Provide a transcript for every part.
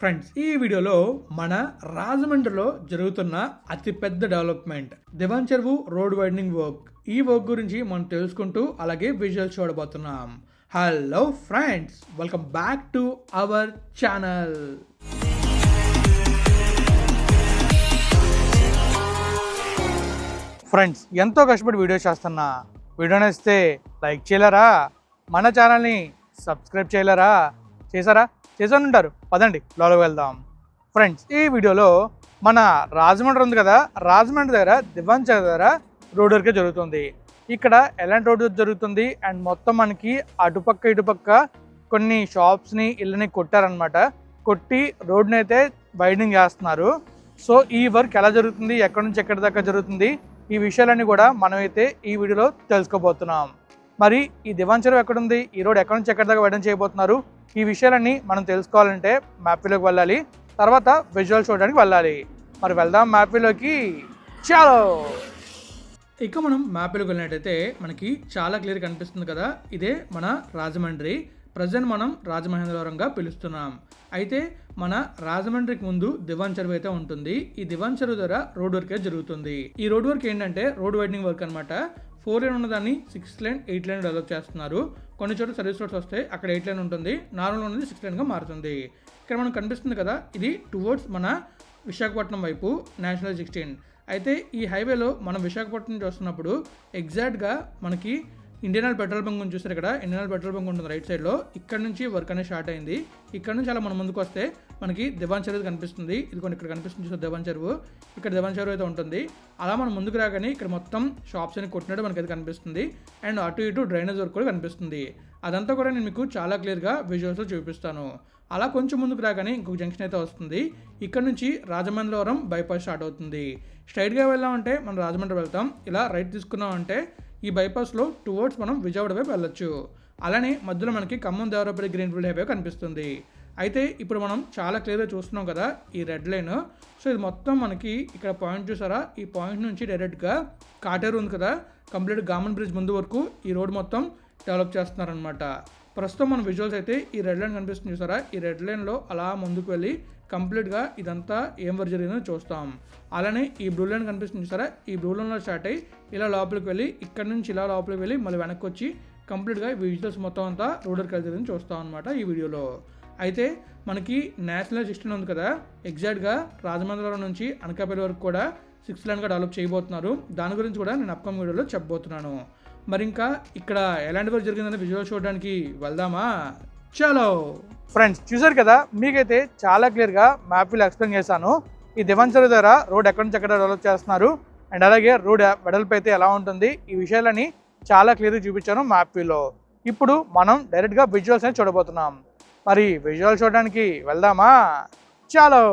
Friends, ఈ వీడియోలో మన రాజమండ్రిలో జరుగుతున్న అతిపెద్ద డెవలప్మెంట్ దివాన్ చెరువు రోడ్ వైడనింగ్ వర్క్. ఈ వర్క్ గురించి మనం తెలుసుకుంటూ అలాగే విజువల్స్ చూడబోతున్నాం. Hello friends, welcome back to our channel. Friends, ఎంతో కష్టపడి వీడియో చేస్తున్నా. వీడియో నచ్చితే లైక్ చేయలేరా? మన ఛానల్ని సబ్స్క్రైబ్ చేయలేరా? చేశారా? చేసాను ఉంటారు. పదండి లోపలికి వెళ్దాం. ఫ్రెండ్స్, ఈ వీడియోలో మన రాజమండ్రి ఉంది కదా, రాజమండ్రి దగ్గర దివాన్ చెరువు దగ్గర రోడ్ వర్క్ జరుగుతుంది. ఇక్కడ ఎలాంటి రోడ్ వర్క్ జరుగుతుంది అండ్ మొత్తం మనకి అటుపక్క ఇటుపక్క కొన్ని షాప్స్ని ఇళ్ళని కొట్టారనమాట. కొట్టి రోడ్ని అయితే వైడనింగ్ చేస్తున్నారు. సో ఈ వర్క్ ఎలా జరుగుతుంది, ఎక్కడి నుంచి ఎక్కడి దాకా జరుగుతుంది, ఈ విషయాలన్నీ కూడా మనమైతే ఈ వీడియోలో తెలుసుకోబోతున్నాం. మరి ఈ దివాన్ చెరువు ఎక్కడుంది, ఈ రోడ్ ఎక్కడి నుంచి ఎక్కడి దాకా వైడన్ చేయబోతున్నారు, ఈ విషయాలన్నీ మనం తెలుసుకోవాలంటే మ్యాప్లోకి వెళ్ళాలి. తర్వాత విజువల్ చూడడానికి వెళ్ళాలి. మరి వెళ్దాం మ్యాప్లోకి. చాలో. ఇక మనం మ్యాప్లోకి వెళ్ళినట్టయితే మనకి చాలా క్లియర్ కనిపిస్తుంది కదా, ఇదే మన రాజమండ్రి. ప్రజెంట్ మనం రాజమహేంద్రవరంగా పిలుస్తున్నాం. అయితే మన రాజమండ్రికి ముందు దివాన్ చెరువు అయితే ఉంటుంది. ఈ దివాన్ చెరువు ద్వారా రోడ్ వర్క్ జరుగుతుంది. ఈ రోడ్ వర్క్ ఏంటంటే రోడ్ వైడనింగ్ వర్క్ అనమాట. 4 లేన్ ఉన్నదాన్ని 6 లేన్ 8 లేన్ డెవలప్ చేస్తున్నారు. కొన్ని చోట్ల సర్వీస్ రోడ్స్ వస్తే అక్కడ 8 లేన్ ఉంటుంది, నార్మల్ ఉన్నది 6 లేన్గా మారుతుంది. ఇక్కడ మనకు కనిపిస్తుంది కదా, ఇది టువర్డ్స్ మన విశాఖపట్నం వైపు నేషనల్ 16. అయితే ఈ హైవేలో మనం విశాఖపట్నం నుంచి వస్తున్నప్పుడు ఎగ్జాక్ట్గా మనకి ఇండియన్ ఆయిల్ పెట్రోల్ బంక్ నుంచి చూస్తారు. ఇక్కడ ఇండియన్ ఆయిల్ పెట్రోల్ బంక్ ఉంటుంది రైట్ సైడ్లో. ఇక్కడ నుంచి వర్క్ అనేది స్టార్ట్ అయింది. ఇక్కడ నుంచి అలా మనం ముందుకు వస్తే మనకి దివాన్ చెరువు కనిపిస్తుంది. ఇది కొన్ని ఇక్కడ కనిపిస్తుంది చూసారు దివాన్ చెరువు. ఇక్కడ దివాన్ చెరువు అయితే ఉంటుంది. అలా మనం ముందుకు రాగానే ఇక్కడ మొత్తం షాప్స్ అని కొట్టినట్టు మనకి అయితే కనిపిస్తుంది. అండ్ అటు ఇటు డ్రైనేజ్ వర్క్ కూడా కనిపిస్తుంది. అదంతా కూడా నేను మీకు చాలా క్లియర్గా విజువల్స్లో చూపిస్తాను. అలా కొంచెం ముందుకు రాగానే ఇంకొక జంక్షన్ అయితే వస్తుంది. ఇక్కడ నుంచి రాజమండ్రివరం బైపాస్ స్టార్ట్ అవుతుంది. స్ట్రైట్గా వెళ్ళామంటే మనం రాజమండ్రి వెళ్తాం. ఇలా రైట్ తీసుకున్నామంటే ఈ బైపాస్లో టువర్డ్స్ మనం విజయవాడ వైపు వెళ్ళొచ్చు. అలానే మధ్యలో మనకి ఖమ్మం దేవరాపల్లి గ్రీన్ఫీల్డ్ హైవే కనిపిస్తుంది. అయితే ఇప్పుడు మనం చాలా క్లియర్గా చూస్తున్నాం కదా ఈ రెడ్ లైన్. సో ఇది మొత్తం మనకి ఇక్కడ పాయింట్ చూసారా, ఈ పాయింట్ నుంచి డైరెక్ట్గా కాటేరు ఉంది కదా, కంప్లీట్ గామన్ బ్రిడ్జ్ ముందు వరకు ఈ రోడ్ మొత్తం డెవలప్ చేస్తున్నారనమాట. ప్రస్తుతం మన విజువల్స్ అయితే ఈ రెడ్ లైన్ కనిపిస్తుంది చూసారా, ఈ రెడ్ లైన్లో అలా ముందుకు వెళ్ళి కంప్లీట్గా ఇదంతా ఏం వర్క్ జరిగిందో చూస్తాం. అలానే ఈ బ్లూ లైన్ కనిపిస్తుంది చూసారా, ఈ బ్లూ లైన్లో స్టార్ట్ అయ్యి ఇలా లోపలికి వెళ్ళి ఇక్కడ నుంచి ఇలా లోపలికి వెళ్ళి మళ్ళీ వెనక్కి వచ్చి కంప్లీట్గా ఈ విజువల్స్ మొత్తం అంతా రోడ్ వర్క్ జరిగింది చూస్తాం అనమాట ఈ వీడియోలో. అయితే మనకి నేషనల్ 16 ఉంది కదా, ఎగ్జాక్ట్గా రాజమండ్రి నుంచి అనకాపల్లి వరకు కూడా 6 లేన్గా డెవలప్ చేయబోతున్నారు. దాని గురించి కూడా నేను అప్కమింగ్ వీడియోలో చెప్పబోతున్నాను. మరి ఇంకా ఇక్కడ ఎలాంటి వర్క్ జరిగిందని విజువల్ చూడడానికి వెళ్దామా? చలో. ఫ్రెండ్స్, చూసారు కదా, మీకైతే చాలా క్లియర్గా మ్యాప్లో ఎక్స్ప్లెయిన్ చేశాను. ఈ దివాన్ చెరువు దగ్గర రోడ్ ఎక్కడి నుంచి ఎక్కడ డెవలప్ చేస్తున్నారు అండ్ అలాగే రోడ్ వెడల్పు అయితే ఎలా ఉంటుంది, ఈ విషయాలని చాలా క్లియర్గా చూపించాను మ్యాప్లో. ఇప్పుడు మనం డైరెక్ట్గా విజువల్స్ అనేది చూడబోతున్నాం. మరి విజువల్ చూడడానికి వెళ్దామా? చాలో.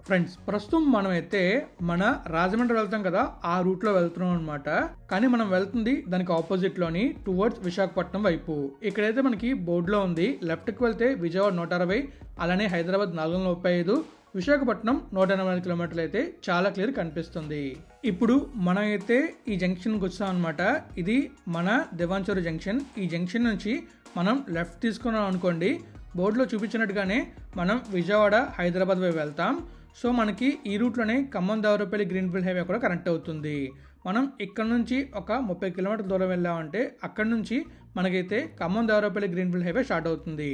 ఫ్రెండ్స్, ప్రస్తుతం మనం అయితే మన రాజమండ్రి వెళ్తాం కదా, ఆ రూట్లో వెళ్తున్నాం అనమాట. కానీ మనం వెళ్తుంది దానికి ఆపోజిట్లోని టువర్డ్స్ విశాఖపట్నం వైపు. ఇక్కడైతే మనకి బోర్డులో ఉంది, లెఫ్ట్కి వెళ్తే విజయవాడ 160, అలానే హైదరాబాద్ 435, విశాఖపట్నం 180 కిలోమీటర్లు అయితే చాలా క్లియర్ కనిపిస్తుంది. ఇప్పుడు మనం అయితే ఈ జంక్షన్కి వచ్చాం అనమాట. ఇది మన దివాన్ చెరువు జంక్షన్. ఈ జంక్షన్ నుంచి మనం లెఫ్ట్ తీసుకున్నాం అనుకోండి, బోర్డులో చూపించినట్టుగానే మనం విజయవాడ హైదరాబాద్ వైపు వెళ్తాం. సో మనకి ఈ రూట్లోనే ఖమ్మం దేవరాపల్లి గ్రీన్ఫీల్డ్ హైవే కూడా కనెక్ట్ అవుతుంది. మనం ఇక్కడ నుంచి ఒక 30 కిలోమీటర్ల దూరం వెళ్ళామంటే అక్కడ నుంచి మనకైతే Khammam Devarapalli greenfield highway start అవుతుంది.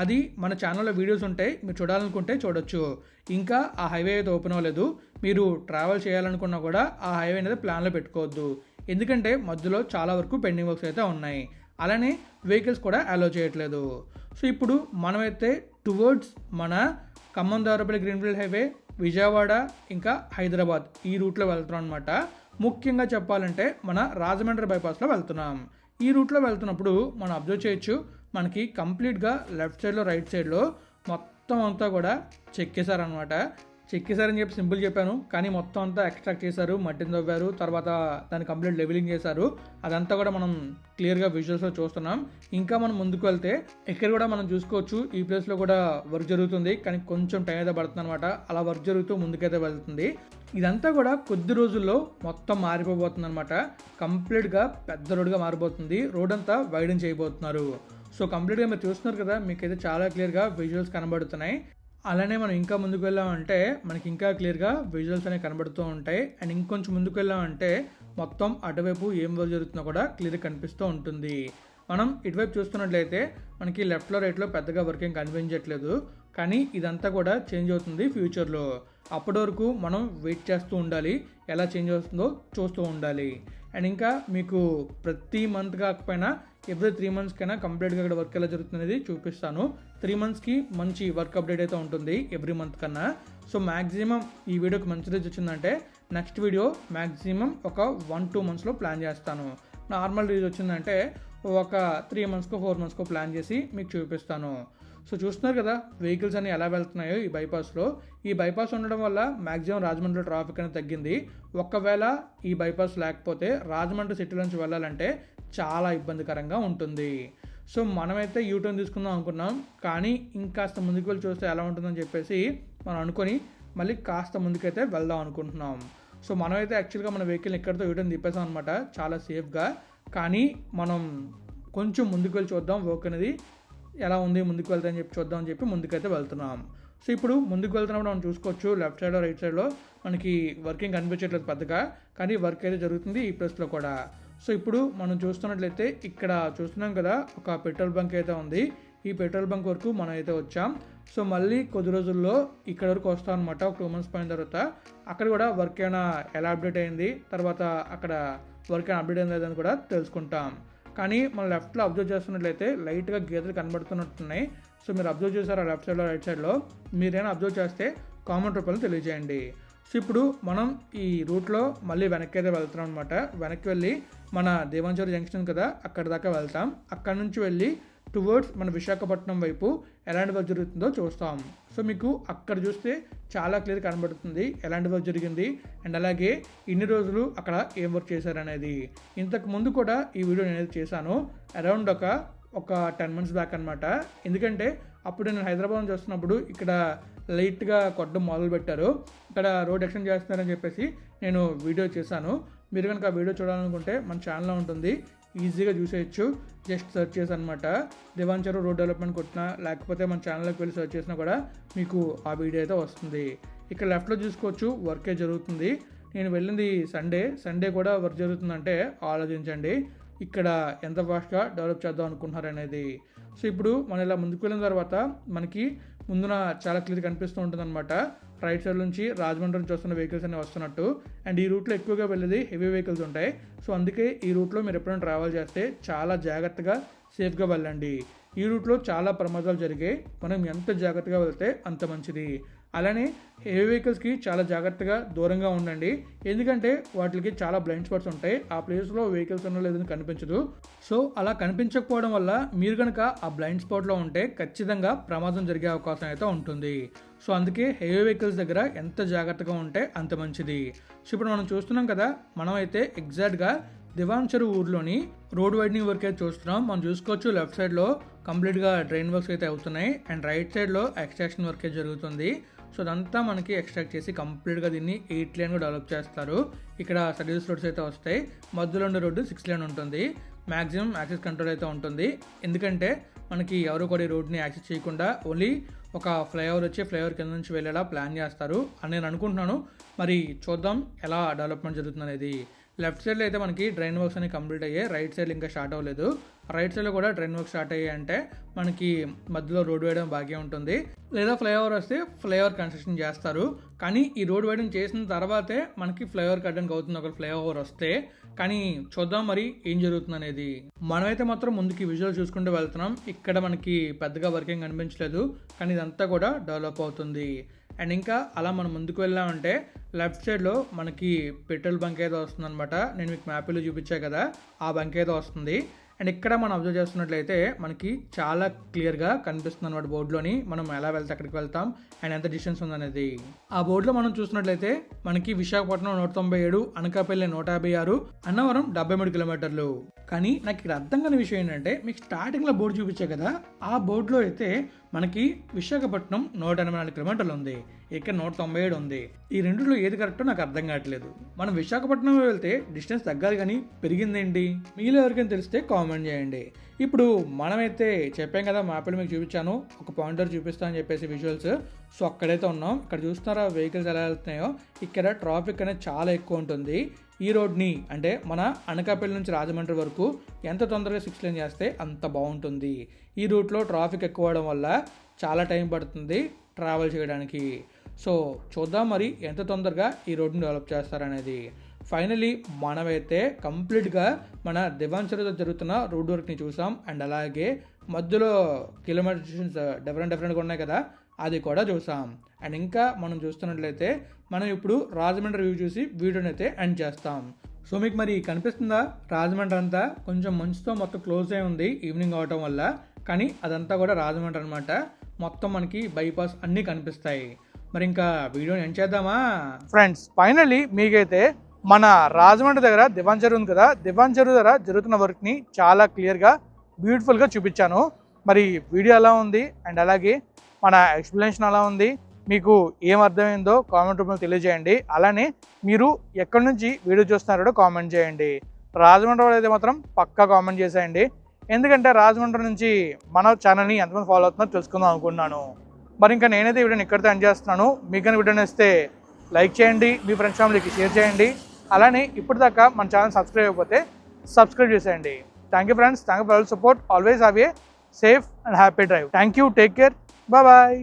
అది మన ఛానల్లో వీడియోస్ ఉంటాయి, మీరు చూడాలనుకుంటే చూడొచ్చు. ఇంకా ఆ హైవే అయితే ఓపెన్ అవ్వలేదు. మీరు ట్రావెల్ చేయాలనుకున్నా కూడా ఆ హైవే అనేది ప్లాన్లో పెట్టుకోవద్దు, ఎందుకంటే మధ్యలో చాలా వరకు పెండింగ్ వర్క్స్ అయితే ఉన్నాయి. అలానే వెహికల్స్ కూడా అలో చేయట్లేదు. సో ఇప్పుడు మనమైతే టువర్డ్స్ మన ఖమ్మం దేవరాపల్లి గ్రీన్ఫీల్డ్ హైవే, విజయవాడ ఇంకా హైదరాబాద్ ఈ రూట్లో వెళ్తున్నాం అనమాట. ముఖ్యంగా చెప్పాలంటే మన రాజమండ్రి బైపాస్లో వెళ్తున్నాం. ఈ రూట్లో వెళ్తున్నప్పుడు మనం అబ్జర్వ్ చేయొచ్చు, మనకి కంప్లీట్గా లెఫ్ట్ సైడ్లో రైట్ సైడ్లో మొత్తం అంతా కూడా చెక్కేశారనమాట. చెక్కేశారని చెప్పి సింపుల్ చెప్పాను, కానీ మొత్తం అంతా ఎక్స్ట్రాక్ట్ చేశారు, మట్టిని తవ్వారు, తర్వాత దాన్ని కంప్లీట్ లెవెలింగ్ చేశారు. అదంతా కూడా మనం క్లియర్గా విజువల్స్లో చూస్తున్నాం. ఇంకా మనం ముందుకు వెళ్తే ఇక్కడ కూడా మనం చూసుకోవచ్చు, ఈ ప్లేస్లో కూడా వర్క్ జరుగుతుంది, కానీ కొంచెం టైం అయితే పడుతుంది అనమాట. అలా వర్క్ జరుగుతూ ముందుకైతే వెళ్తుంది. ఇదంతా కూడా కొద్ది రోజుల్లో మొత్తం మారిపోబోతుంది అనమాట. కంప్లీట్గా పెద్ద రోడ్గా మారిపోతుంది. రోడ్ అంతా వైడెన్ చేయబోతున్నారు. సో కంప్లీట్గా మీరు చూస్తున్నారు కదా, మీకైతే చాలా క్లియర్గా విజువల్స్ కనబడుతున్నాయి. అలానే మనం ఇంకా ముందుకు వెళ్ళామంటే మనకి ఇంకా క్లియర్గా విజువల్స్ అనేవి కనబడుతూ ఉంటాయి. అండ్ ఇంకొంచెం ముందుకు వెళ్ళామంటే మొత్తం అటువైపు ఏం వర్క్ జరుగుతుందో కూడా క్లియర్గా కనిపిస్తూ ఉంటుంది. మనం ఇటువైపు చూస్తున్నట్లయితే మనకి లెఫ్ట్లో రైట్లో పెద్దగా వర్క్ ఏం కనిపించట్లేదు, కానీ ఇదంతా కూడా చేంజ్ అవుతుంది ఫ్యూచర్లో. అప్పటి వరకు మనం వెయిట్ చేస్తూ ఉండాలి, ఎలా చేంజ్ అవుతుందో చూస్తూ ఉండాలి. అండ్ ఇంకా మీకు ప్రతి మంత్ కాకపోయినా ఎవ్రీ 3 monthskైనా కంప్లీట్గా ఇక్కడ వర్క్ ఎలా జరుగుతుంది చూపిస్తాను. 3 monthsకి మంచి వర్క్ అప్డేట్ అయితే ఉంటుంది ఎవ్రీ మంత్ కన్నా. సో మ్యాక్సిమం ఈ వీడియోకి మంచి రీచ్ వచ్చిందంటే నెక్స్ట్ వీడియో మ్యాక్సిమం ఒక 1-2 monthsలో ప్లాన్ చేస్తాను. నార్మల్ రీచ్ వచ్చిందంటే ఒక 3 monthskో 4 monthskో ప్లాన్ చేసి మీకు చూపిస్తాను. సో చూస్తున్నారు కదా వెహికల్స్ అన్ని ఎలా వెళ్తున్నాయో ఈ బైపాస్లో. ఈ బైపాస్ ఉండడం వల్ల మ్యాక్సిమం రాజమండ్రిలో ట్రాఫిక్ అనేది తగ్గింది. ఒకవేళ ఈ బైపాస్ లేకపోతే రాజమండ్రి సిటీ నుంచి వెళ్ళాలంటే చాలా ఇబ్బందికరంగా ఉంటుంది. సో మనమైతే యూటర్న్ తీసుకుందాం అనుకున్నాం, కానీ ఇంకాస్త ముందుకు వెళ్ళి చూస్తే ఎలా ఉంటుందని చెప్పేసి మనం అనుకొని మళ్ళీ కాస్త ముందుకైతే వెళ్దాం అనుకుంటున్నాం. సో మనమైతే యాక్చువల్గా మన వెహికల్ని ఎక్కడితో యూటర్న్ తిప్పేసాం అనమాట, చాలా సేఫ్గా. కానీ మనం కొంచెం ముందుకు వెళ్ళి చూద్దాం వర్క్ అనేది ఎలా ఉంది, ముందుకు వెళ్తామని చెప్పి చూద్దాం అని చెప్పి ముందుకైతే వెళ్తున్నాం. సో ఇప్పుడు ముందుకు వెళ్తున్నప్పుడు మనం చూసుకోవచ్చు లెఫ్ట్ సైడ్ రైట్ సైడ్లో మనకి వర్కింగ్ కనిపించట్లేదు పెద్దగా, కానీ వర్క్ అయితే జరుగుతుంది ఈ ప్లేస్లో కూడా. సో ఇప్పుడు మనం చూస్తున్నట్లయితే ఇక్కడ చూస్తున్నాం కదా ఒక పెట్రోల్ బంక్ అయితే ఉంది. ఈ పెట్రోల్ బంక్ వరకు మనం అయితే వచ్చాం. సో మళ్ళీ కొద్ది రోజుల్లో ఇక్కడ వరకు వస్తాం అనమాట, ఒక 2 months పోయిన తర్వాత. అక్కడ కూడా వర్క్ ఏమైనా ఎలా అప్డేట్ అయింది, తర్వాత అక్కడ వర్క్ ఏమైనా అప్డేట్ అయింది లేదని కూడా తెలుసుకుంటాం. కానీ మనం లెఫ్ట్లో అబ్జర్వ్ చేస్తున్నట్లయితే లైట్గా గీతలు కనబడుతున్నట్టున్నాయి. సో మీరు అబ్జర్వ్ చేశారా లెఫ్ట్ సైడ్లో రైట్ సైడ్లో? మీరైనా అబ్జర్వ్ చేస్తే కామెంట్ రూపంలో తెలియజేయండి. సో ఇప్పుడు మనం ఈ రూట్లో మళ్ళీ వెనక్కి అయితే వెళ్తున్నాం అనమాట. వెనక్కి వెళ్ళి మన దేవాంచూరు జంక్షన్ కదా అక్కడ దాకా వెళ్తాం. అక్కడ నుంచి వెళ్ళి టువర్డ్స్ మన విశాఖపట్నం వైపు ఎలాంటి వర్క్ జరుగుతుందో చూస్తాం. సో మీకు అక్కడ చూస్తే చాలా క్లియర్ కనబడుతుంది ఎలాంటి వర్క్ జరిగింది, అండ్ అలాగే ఇన్ని రోజులు అక్కడ ఏం వర్క్ చేశారనేది. ఇంతకు ముందు కూడా ఈ వీడియో నేను చేశాను అరౌండ్ ఒక 10 months బ్యాక్ అనమాట. ఎందుకంటే అప్పుడు నేను హైదరాబాద్ చూస్తున్నప్పుడు ఇక్కడ లైట్గా కొట్టడం మొదలు పెట్టారు, ఇక్కడ రోడ్ ఎక్స్టెండ్ చేస్తున్నారని చెప్పేసి నేను వీడియో చేశాను. మీరు కనుక ఆ వీడియో చూడాలనుకుంటే మన ఛానల్లో ఉంటుంది, ఈజీగా చూసేయచ్చు. జస్ట్ సెర్చ్ చేసి అనమాట దేవాంచరు రోడ్ డెవలప్మెంట్ కొట్టినా, లేకపోతే మన ఛానల్లోకి వెళ్ళి సెర్చ్ చేసినా కూడా మీకు ఆ వీడియో అయితే వస్తుంది. ఇక్కడ లెఫ్ట్లో చూసుకోవచ్చు వర్కే జరుగుతుంది. నేను వెళ్ళింది సండే కూడా వర్క్ జరుగుతుందంటే ఆలోచించండి ఇక్కడ ఎంత ఫాస్ట్గా డెవలప్ చేద్దాం అనుకుంటున్నారు అనేది. సో ఇప్పుడు మనం ఇలా ముందుకు వెళ్ళిన తర్వాత మనకి ముందున చాలా క్లియర్ కనిపిస్తూ ఉంటుంది అనమాట. రైట్ సైడ్ నుంచి రాజమండ్రి నుంచి వస్తున్న వెహికల్స్ అనేవి వస్తున్నట్టు. అండ్ ఈ రూట్లో ఎక్కువగా వెళ్ళేది హెవీ వెహికల్స్ ఉంటాయి. సో అందుకే ఈ రూట్లో మీరు ఎప్పుడైనా ట్రావెల్ చేస్తే చాలా జాగ్రత్తగా సేఫ్గా వెళ్ళండి. ఈ రూట్లో చాలా ప్రమాదాలు జరిగాయి, మనం ఎంత జాగ్రత్తగా వెళ్తే అంత మంచిది. అలానే హెవీ వెహికల్స్కి చాలా జాగ్రత్తగా దూరంగా ఉండండి, ఎందుకంటే వాటికి చాలా బ్లైండ్ స్పాట్స్ ఉంటాయి. ఆ ప్లేస్లో వెహికల్స్ ఉన్న లేదని కనిపించదు. సో అలా కనిపించకపోవడం వల్ల మీరు కనుక ఆ బ్లైండ్ స్పాట్లో ఉంటే ఖచ్చితంగా ప్రమాదం జరిగే అవకాశం అయితే ఉంటుంది. సో అందుకే హెవీ వెహికల్స్ దగ్గర ఎంత జాగ్రత్తగా ఉంటే అంత మంచిది. సో ఇప్పుడు మనం చూస్తున్నాం కదా, మనం అయితే ఎగ్జాక్ట్గా దివాంచరు ఊర్లోని రోడ్ వైడనింగ్ వర్క్ అయితే చూస్తున్నాం. మనం చూసుకోవచ్చు లెఫ్ట్ సైడ్లో కంప్లీట్గా డ్రైన్ వర్క్స్ అయితే అవుతున్నాయి, అండ్ రైట్ సైడ్లో ఎక్స్ట్రాక్షన్ వర్క్ అయితే జరుగుతుంది. సో అదంతా మనకి ఎక్స్ట్రాక్ట్ చేసి కంప్లీట్గా దీన్ని 8 laneగా డెవలప్ చేస్తారు. ఇక్కడ సర్వీస్ రోడ్స్ అయితే వస్తాయి, మధ్యలో ఉండే రోడ్డు 6 lane ఉంటుంది. మ్యాక్సిమం యాక్సెస్ కంట్రోల్ అయితే ఉంటుంది, ఎందుకంటే మనకి ఎవరు కూడా ఈ రోడ్ని యాక్సెస్ చేయకుండా ఓన్లీ ఒక ఫ్లైఓవర్ వచ్చి ఫ్లైఓవర్ కింద నుంచి వెళ్ళేలా ప్లాన్ చేస్తారు అని నేను అనుకుంటున్నాను. మరి చూద్దాం ఎలా డెవలప్మెంట్ జరుగుతుంది అనేది. లెఫ్ట్ సైడ్లో అయితే మనకి డ్రైన్ వర్క్స్ అనేవి కంప్లీట్ అయ్యాయి, రైట్ సైడ్ ఇంకా స్టార్ట్ అవ్వలేదు. రైట్ సైడ్లో కూడా డ్రైన్ వర్క్ స్టార్ట్ అయ్యాయి అంటే మనకి మధ్యలో రోడ్ వేయడం బాగా ఉంటుంది, లేదా ఫ్లైఓవర్ వస్తే ఫ్లైఓవర్ కన్స్ట్రక్షన్ చేస్తారు. కానీ ఈ రోడ్ వేయడం చేసిన తర్వాతే మనకి ఫ్లైఓవర్ కట్టడానికి అవుతుంది ఒక ఫ్లైఓవర్ వస్తే. కానీ చూద్దాం మరి ఏం జరుగుతుంది అనేది. మనమైతే మాత్రం ముందుకి విజువల్ చూసుకుంటూ వెళ్తున్నాం. ఇక్కడ మనకి పెద్దగా వర్కింగ్ కనిపించలేదు, కానీ ఇదంతా కూడా డెవలప్ అవుతుంది. అండ్ ఇంకా అలా మనం ముందుకు వెళ్ళామంటే లెఫ్ట్ సైడ్లో మనకి పెట్రోల్ బంక్ అయితే వస్తుంది అనమాట. నేను మీకు మ్యాప్లో చూపించా కదా, ఆ బంక్ అయితే వస్తుంది. అండ్ ఇక్కడ మనం అబ్జర్వ్ చేస్తున్నట్లయితే మనకి చాలా క్లియర్గా కనిపిస్తుంది అనమాట బోర్డులోని మనం ఎలా వెళ్తే అక్కడికి వెళ్తాం అండ్ ఎంత డిస్టెన్స్ ఉందనేది. ఆ బోర్డులో మనం చూసినట్లయితే మనకి విశాఖపట్నం 197, అనకాపల్లి 156, అన్నవరం 73 kilometers. కానీ నాకు ఇక్కడ అర్థం కాని విషయం ఏంటంటే మీకు స్టార్టింగ్లో బోర్డు చూపించే కదా, ఆ బోర్డులో అయితే మనకి విశాఖపట్నం 184 కిలోమీటర్లు ఉంది, ఇక్కడ 197 ఉంది. ఈ రెండులో ఏది కరెక్టో నాకు అర్థం కావట్లేదు. మనం విశాఖపట్నం వెళ్తే డిస్టెన్స్ తగ్గాలి కానీ పెరిగిందేంటి? మీలో ఎవరికైనా తెలిస్తే కామెంట్ చేయండి. ఇప్పుడు మనమైతే చెప్పాం కదా, మ్యాప్లో మీకు చూపించాను, ఒక పాయింటర్ చూపిస్తా అని చెప్పేసి విజువల్స్. సో అక్కడైతే ఉన్నాం. ఇక్కడ చూస్తున్నారా వెహికల్స్ ఎలా వెళ్తున్నాయో. ఇక్కడ ట్రాఫిక్ అనేది చాలా ఎక్కువ ఉంటుంది. ఈ రోడ్ని అంటే మన అనకాపల్లి నుంచి రాజమండ్రి వరకు ఎంత తొందరగా 6 లేన్ చేస్తే అంత బాగుంటుంది. ఈ రూట్లో ట్రాఫిక్ ఎక్కువ అవడం వల్ల చాలా టైం పడుతుంది ట్రావెల్ చేయడానికి. సో చూద్దాం మరి ఎంత తొందరగా ఈ రోడ్ని డెవలప్ చేస్తారనేది. ఫైనలీ మనమైతే కంప్లీట్గా మన దివాన్ చెరువులో జరుగుతున్న రోడ్ వర్క్ని చూసాం. అండ్ అలాగే మధ్యలో కిలోమీటర్స్ డిఫరెంట్గా ఉన్నాయి కదా, అది కూడా చూసాం. అండ్ ఇంకా మనం చూస్తున్నట్లయితే మనం ఇప్పుడు రాజమండ్రి రివ్యూ చూసి వీడియోని అయితే ఎండ్ చేస్తాం. సో మీకు మరి కనిపిస్తుందా, రాజమండ్రి అంతా కొంచెం మంచుతో మొత్తం క్లోజ్ అయి ఉంది ఈవినింగ్ అవటం వల్ల. కానీ అదంతా కూడా రాజమండ్రి అనమాట. మొత్తం మనకి బైపాస్ అన్నీ కనిపిస్తాయి. మరి ఇంకా వీడియోని ఎండ్ చేద్దామా ఫ్రెండ్స్? ఫైనల్లీ మీకైతే మన రాజమండ్రి దగ్గర దివాన్ చెరువు ఉంది కదా, దివాన్ చెరువు దగ్గర జరుగుతున్న వర్క్ని చాలా క్లియర్గా బ్యూటిఫుల్గా చూపించాను. మరి వీడియో ఎలా ఉంది అండ్ అలాగే మన ఎక్స్ప్లెనేషన్ ఎలా ఉంది, మీకు ఏం అర్థమైందో కామెంట్ రూపంలో తెలియజేయండి. అలానే మీరు ఎక్కడి నుంచి వీడియో చూస్తున్నారో కామెంట్ చేయండి. రాజమండ్రి వాళ్ళు అయితే మాత్రం పక్కా కామెంట్ చేసేయండి. ఎందుకంటే రాజమండ్రి నుంచి మన ఛానల్ని ఎంతమంది ఫాలో అవుతున్నారో తెలుసుకుందాం అనుకుంటున్నాను. మరి ఇంకా నేనైతే వీడియోని ఇక్కడితో ఎండ్ చేస్తున్నాను. మీకు కానీ వీడియోని ఇస్తే లైక్ చేయండి, మీ ఫ్రెండ్స్ ఫ్యామిలీకి షేర్ చేయండి. అలానే ఇప్పటిదాకా మన ఛానల్ సబ్స్క్రైబ్ అయిపోతే సబ్స్క్రైబ్ చేసేయండి. Thank you friends, thank you for all support. Always have a safe and happy drive. Thank you, take care, bye.